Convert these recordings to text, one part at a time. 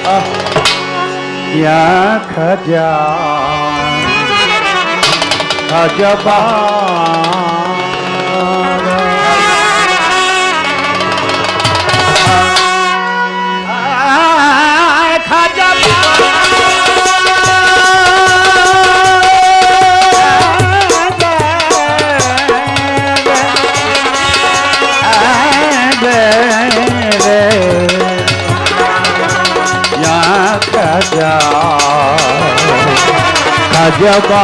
या खजा खजबा खजबा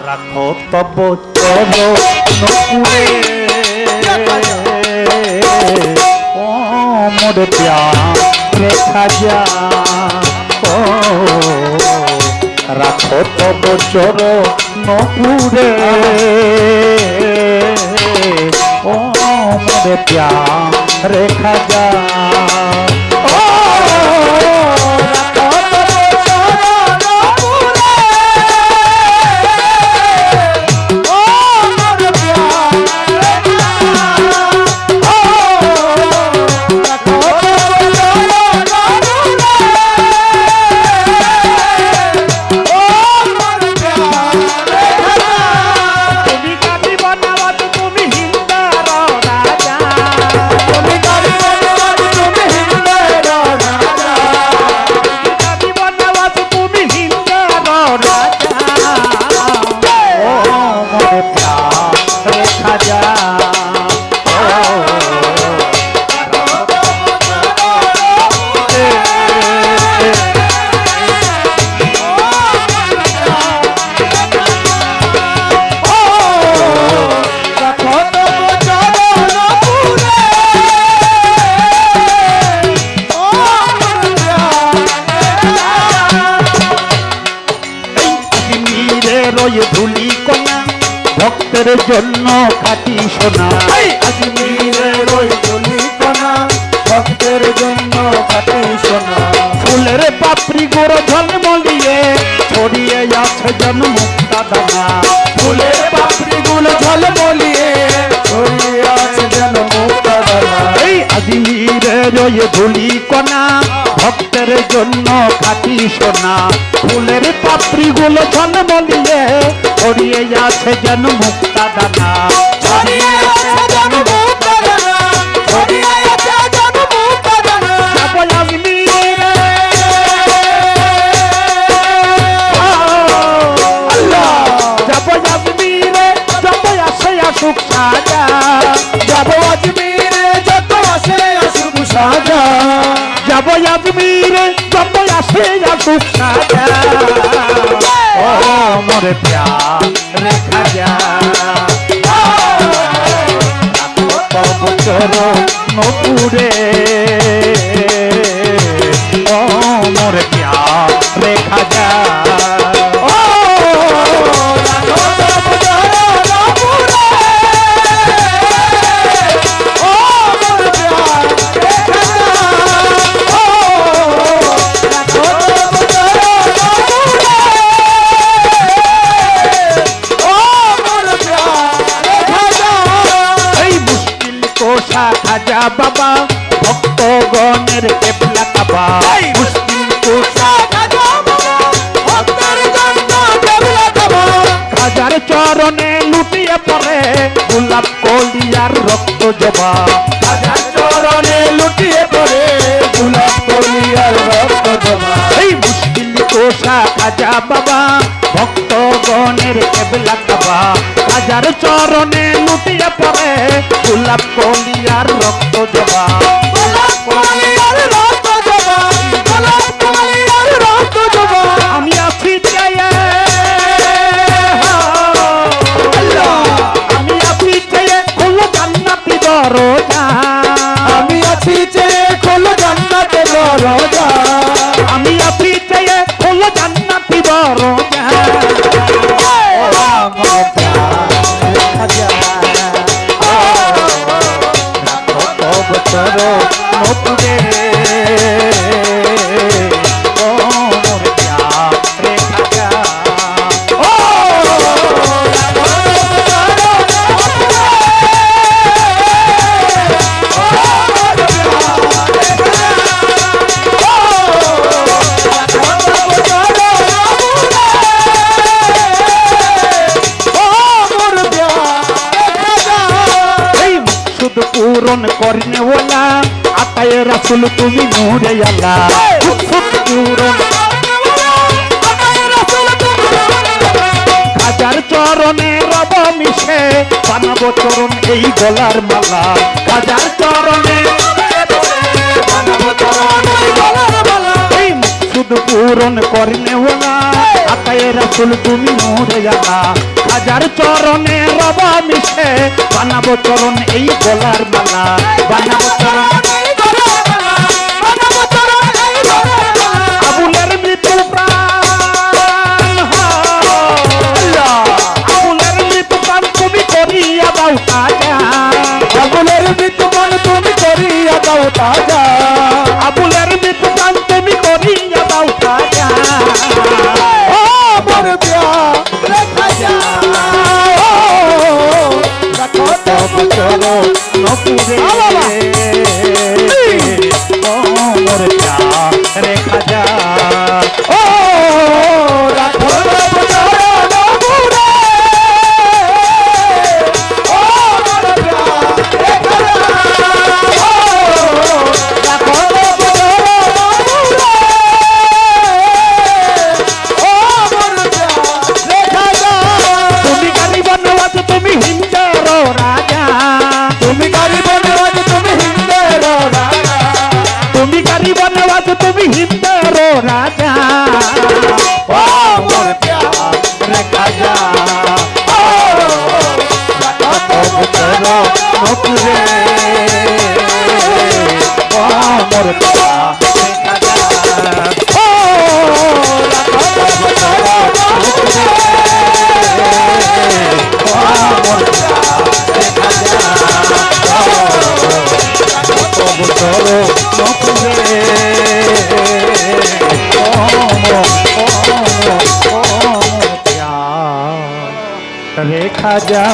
रखो तब चलो नुपुरे ओ मोर प्यारे खजा ओ रखो तब चलो नुपुरे ओ मोर प्यारे खजा ধুলি কণা ভক্তের জন্য খাঁটি সোনা আজমিরের ওই ধুলি কণা ভক্তের জন্য খাঁটি সোনা ফুলের পাপড়ি গোড় ঝলমলিয়ে ছড়িয়ে আছে জন্মুক্তা দানা ফুলের পাপড়ি গুলো ঝলমলিয়ে ছড়িয়ে আছে জন্মুক্তা দানা এই আজমিরের ওই ধুলি কণা ভক্তের জন্য খাঁটি সোনা ফুলের পাপড়ি গুলো ঝলমলিয়ে ছড়িয়ে আছে জন্মুক্তা দানা ছড়িয়ে আছে জন্মুক্তা দানা ছড়িয়ে আছে জন্মুক্তা দানা যাবো আজমিরে আল্লাহ যাবো আজমিরে যত আসে আসুক সাজা যাবো আজমিরে যত আসে আসুক সাজা যাবো আজমিরে যত আসে আসুক সাজা ও মোর প্যারে খাজা তব চরণপুরে ও মোর প্যারে খাজা খাজা বাবা ভক্তগণের কেবলা কাবা মুশকিল কোষা খাজা বাবা ভক্তের জন্য কেবলা কাবা খাজার চরণে লুটিয়ে পড়ে গোলাপ কলিয়ার রক্ত জবা খাজার চরণে লুটিয়ে পড়ে গোলাপ কলিয়ার রক্ত জবা এই মুশকিল কোষা খাজা বাবা ভক্তগণের কেবলা কাবা খাজার চরণে লুটিয়ে পড়ে গোলাপ কলিয়ার রক্ত জবা গোলাপ কলিয়ার রক্ত জবা গোলাপ কলিয়ার রক্ত জবা আমি আছি চাইয়ে আমি আছি চাইয়ে খোলো জান্নাতি দরজা আমি আছি যে খোলো জান্নাতে দরজা আমি আছি চাইয়ে খোলো জান্নাতি দরজা নতুনে ও মোর প্যারে খাজা ও শুধু পূরণ করনে ওলা আতায় রাসুল তুমি নূরে আল্লাহ শুধু পূরণ হাজার চরণে রব মিশে বানাবো চরণ এই গলার মালা হাজার চরণে এই শুধু পূরণ করনে ওলা আতায় রাসুল তুমি নূরে আল্লাহ হাজার চরণে রব মিশে বানাবো চরণ এই গলার মালা বানাবো চরণ আবুলের মৃত্যু প্রাণ আবুলের মৃত্যু প্রাণ তুমি করিয়া দাও তাজা আবুলের মৃত্যু মান তুমি করিয়া দাও তাজা আবুলের মৃত্যু প্রাণ তুমি করিয়া দাও তাজা ও মোর প্যারে খাজা ও রাখো তব চলো নপুরে মোর প্যারে খাজা ও রাখো তব চলো নপুরে ও মোর প্যারে খাজা ও রাখো তব চলো নপুরে ও মোর প্যারে খাজা তুমি গরিব নওয়াজ তুমি হিন্দের রাজা তুমি গরিব নওয়াজ তুমি হিন্দের রাজা তুমি গরিব নওয়াজ তুমি হিন্দের রাজা ও মোর প্যারে খাজা ও রাখো তব চলো নপুরে মোর প্যারে খাজা ও রাখো তব চলো রেখা যা